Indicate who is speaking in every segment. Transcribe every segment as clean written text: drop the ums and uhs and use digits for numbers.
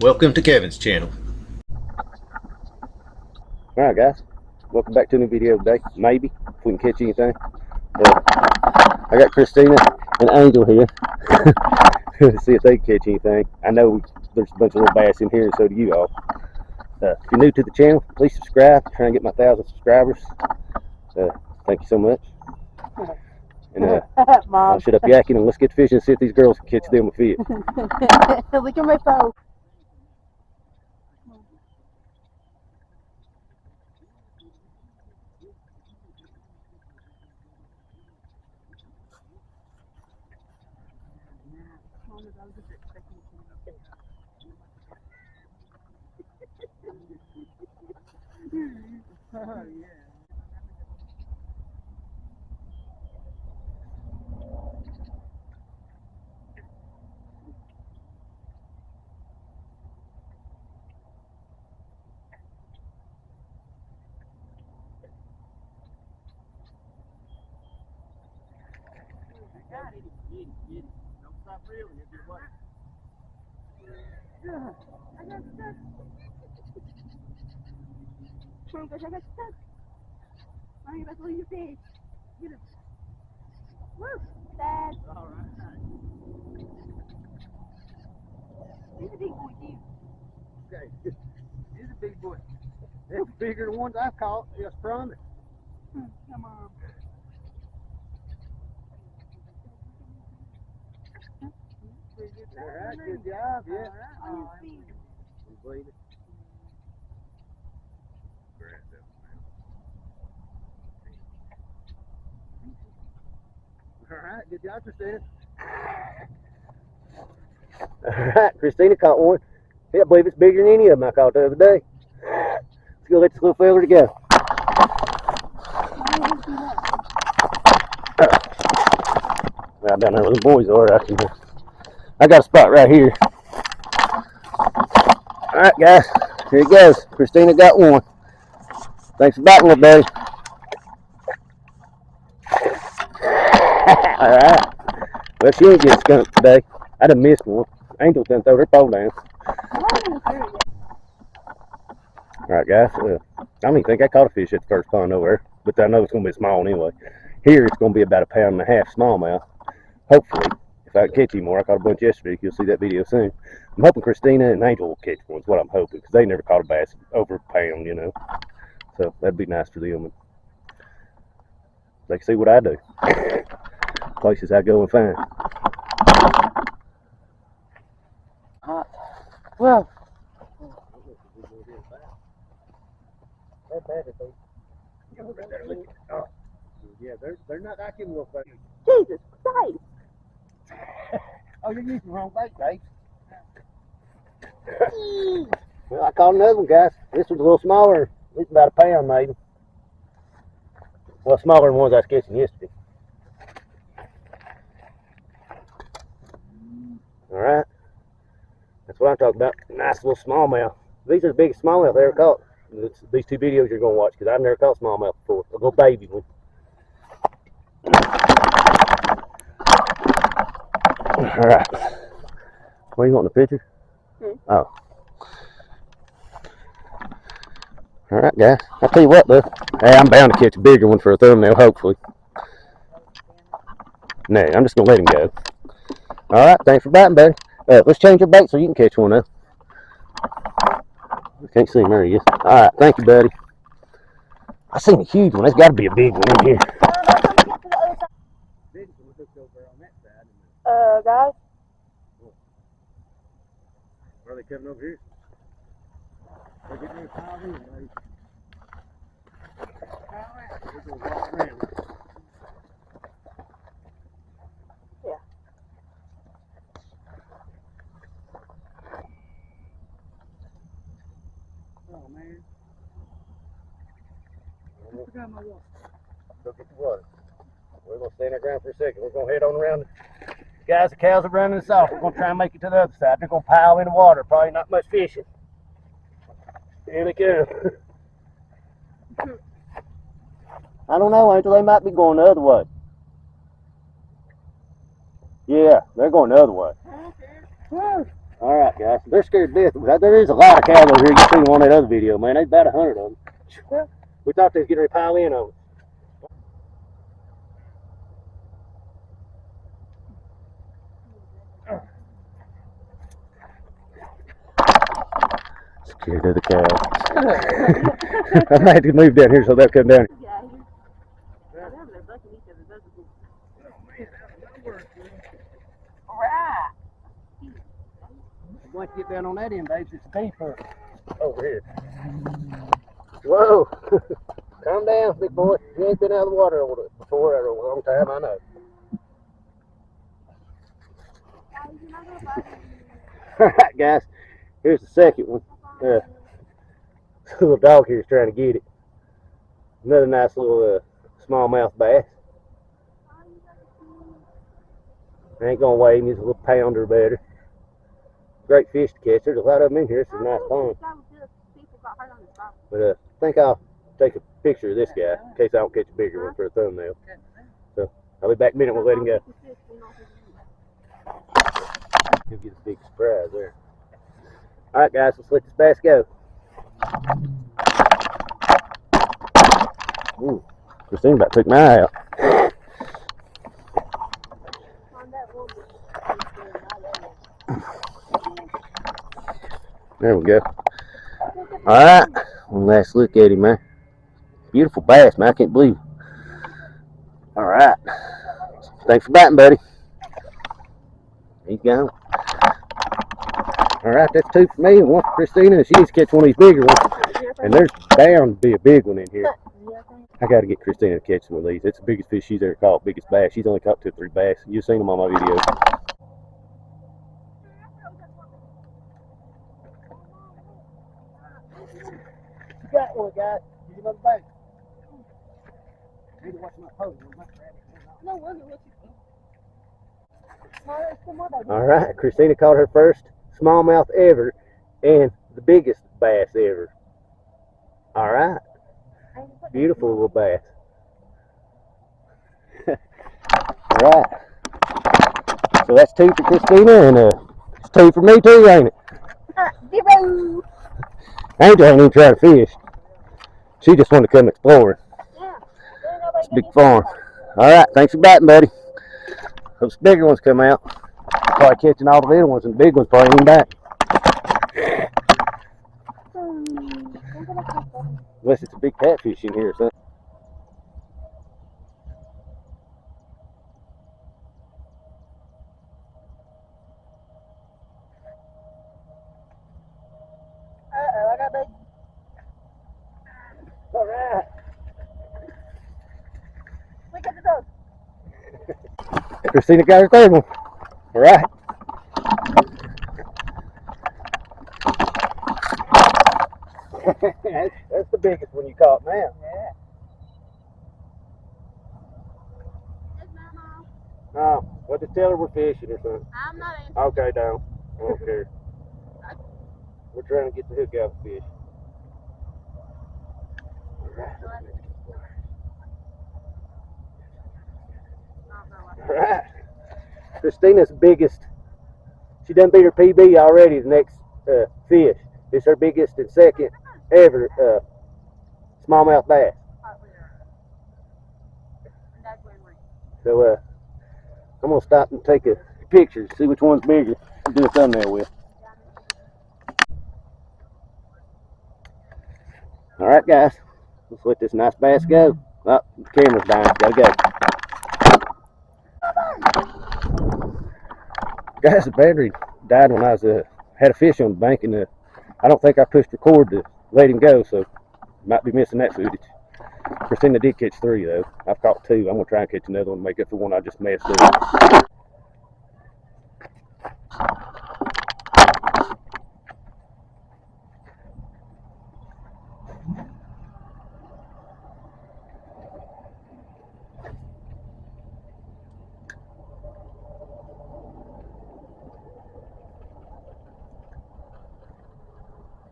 Speaker 1: Welcome to Kevin's channel.
Speaker 2: Alright guys, welcome back to a new video today. Maybe, if we can catch anything. I got Christina and Angel here to see if they can catch anything. I know there's a bunch of little bass in here, and so do you all. If you're new to the channel, please subscribe. I'm trying to get my 1,000 subscribers. Thank you so much. And I'll shut up yakking and let's get fishing and see if these girls can catch them with it.
Speaker 3: Look at my phone. Oh, yeah. Got it. Get it. Don't stop reeling if you're wet. I got stuck. Come on, guys, I got stuck. I ain't about to leave your fish. Get it. Woo! Dad. All right. He's a big boy, too. Okay. He's a big boy. That's bigger than the ones I've caught. Yes, promise. Come on. Alright, good job, yeah. Alright, good job, Christina.
Speaker 2: Alright, Christina caught one. Yeah, I believe it's bigger than any of them I caught the other day. Let's go let this little fella go. Right down there where the boys are, I got a spot right here. Alright guys, here it goes. Christina got one. Thanks for biting, little buddy. Alright. Well, she ain't getting skunked today. I done missed one. Angel done throw her pole down. Alright guys, I don't even think I caught a fish at the first pond over there, but I know it's going to be small anyway. Here it's going to be about 1.5 pounds smallmouth. Hopefully, if I can catch any more. I caught a bunch yesterday. You'll see that video soon. I'm hoping Christina and Angel will catch one. Is what I'm hoping, because they never caught a bass over a pound, you know. So that'd be nice for them. And they can see what I do. Places I go and find. Well, yeah, they're not like him little things.
Speaker 3: Jesus Christ!
Speaker 2: Oh, you're using the wrong bait, Dave. Well, I caught another one, guys. This was a little smaller. It's about a pound, maybe. Well, smaller than the ones I was catching yesterday. Alright. That's what I'm talking about. Nice little smallmouth. These are the biggest smallmouth I've ever caught. These two videos you're going to watch, because I've never caught smallmouth before. A little baby one. Alright. What, you want the picture? Oh. Alright, guys. I'll tell you what, though. Hey, I'm bound to catch a bigger one for a thumbnail, hopefully. No, I'm just going to let him go. Alright, thanks for biting, buddy. Let's change your bait so you can catch one now. I can't see him. There he is. Alright, thank you, buddy. I seen a huge one. There's got to be a big one in here.
Speaker 3: Guys?
Speaker 2: Are they coming over here? They're getting ready to pile in, buddy. We're going to walk around.
Speaker 3: Yeah.
Speaker 2: Oh, man. I forgot my water. Go get the water. We're going to stay in the ground for a second. We're going to head on around. Guys, the cows are running us off. We're going to try and make it to the other side. They're going to pile in the water. Probably not much fishing. Here they come. I don't know, Angel. They might be going the other way. Yeah, they're going the other way. All right, guys. They're scared to death. There is a lot of cows over here. You seen them on that other video, man. There's about 100 of them. We thought they was getting ready to pile in on us. Scared of the cows. I might have to move down here so they'll come down. Once you get down on that end, babes, it's deeper. Over here. Whoa. Calm down, big boy. You ain't been out of the water before in a long time, I know. Alright, guys. Here's the second one. Little dog here is trying to get it. Another nice little smallmouth bass. Ain't gonna weigh him. He's a little pound or better. Great fish to catch. There's a lot of them in here. It's a nice pond. But I think I'll take a picture of this guy in case I don't catch a bigger one for a thumbnail. So I'll be back in a minute. We'll let him go. He'll get a big surprise there. All right, guys, let's let this bass go. Ooh, Christina about took my eye out. There we go. All right, one last look at him, man. Beautiful bass, man. I can't believe it. All right. Thanks for biting, buddy. He's gone. All right, that's two for me and one for Christina. And she needs to catch one of these bigger ones. And there's bound to be a big one in here. I got to get Christina to catch some of these. It's the biggest fish she's ever caught, biggest bass. She's only caught 2 or 3 bass. You've seen them on my videos. You got one, guys. Give you another bait. I need to watch my pose. No wonder what you. All right, Christina caught her first smallmouth ever and the biggest bass ever. All right, beautiful little bass. All right, so that's 2 for Christina and it's 2 for me too, ain't it?
Speaker 1: Zero.
Speaker 2: Angel ain't even trying to fish. She just wanted to come exploring.
Speaker 1: Yeah.
Speaker 2: It's a big farm. All right, thanks for biting, buddy. Those bigger ones come out. Probably catching all the little ones, and the big ones probably ain't back. Unless it's a big catfish in here or something.
Speaker 1: I got big.
Speaker 2: All right.
Speaker 1: Look at the dog.
Speaker 2: Christina got her third one. All right. that's the biggest one you caught now.
Speaker 1: Yeah.
Speaker 2: No, well, just tell her we're fishing or something.
Speaker 1: I'm not in.
Speaker 2: Okay, down. I don't care. We're trying to get the hook out of the fish. All right. Christina's biggest. She done beat her PB already. The next fish. It's her biggest and second ever smallmouth bass. So I'm gonna stop and take a picture, see which one's bigger, and do a thumbnail with. All right, guys, let's let this nice bass go. Oh, the camera's dying. Gotta go. Guys, the battery died when I was had a fish on the bank, and I don't think I pushed record to let him go, so might be missing that footage. Christina did catch 3 though. I've caught 2. I'm gonna try and catch another one to make up for one I just messed up.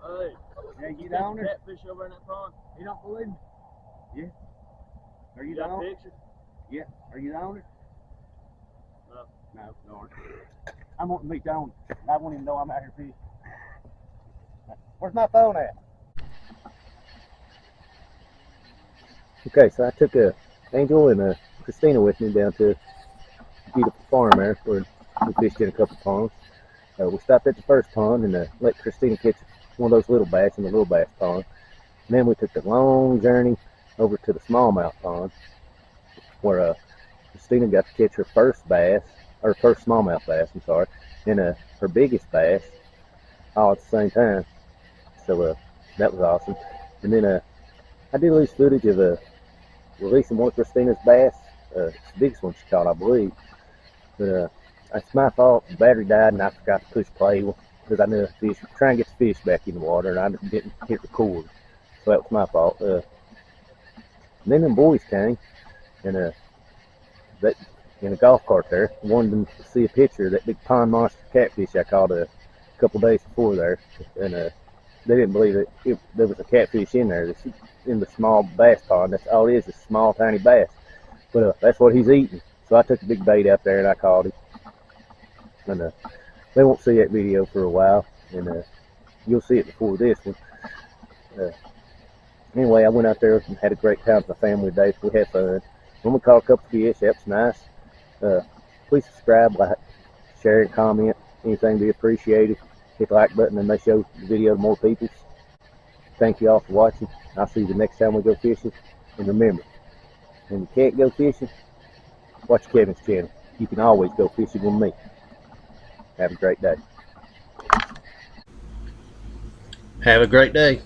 Speaker 3: Hey, yeah, you down there? Catfish over in that pond. You don't believe me? Yeah. Are you down there? Yeah. Are you down there? No. No, darn. I'm wanting to meet John. I won't even know I'm out here fishing. Where's my phone at?
Speaker 2: Okay, so I took Angel and Christina with me down to a beautiful farm there where we fished in a couple ponds. We stopped at the first pond and let Christina catch one of those little bass in the little bass pond. And then we took the long journey over to the smallmouth pond where Christina got to catch her first bass, or first smallmouth bass, I'm sorry, and her biggest bass all at the same time. So that was awesome. And then I did lose footage of releasing one of Christina's bass. It's the biggest one she caught, I believe. But it's my fault. The battery died and I forgot to push play because I knew the fish, trying to get the fish back in the water, and I didn't hit record. So that was my fault. And then the boys came and that in a golf cart there, wanted them to see a picture of that big pond monster catfish I caught a couple days before there, and they didn't believe there was a catfish in there. In the small bass pond, that's all it is small, tiny bass. But that's what he's eating. So I took a big bait out there and I caught him. And they won't see that video for a while, and you'll see it before this one. Anyway, I went out there and had a great time with my family today. We had fun. When we caught a couple fish, that was nice. Please subscribe, like, share, and comment. Anything be appreciated. Hit the like button and they show the video to more people. Thank you all for watching. I'll see you the next time we go fishing. And remember, when you can't go fishing, watch Kevin's channel. You can always go fishing with me. Have a great day.
Speaker 4: Have a great day.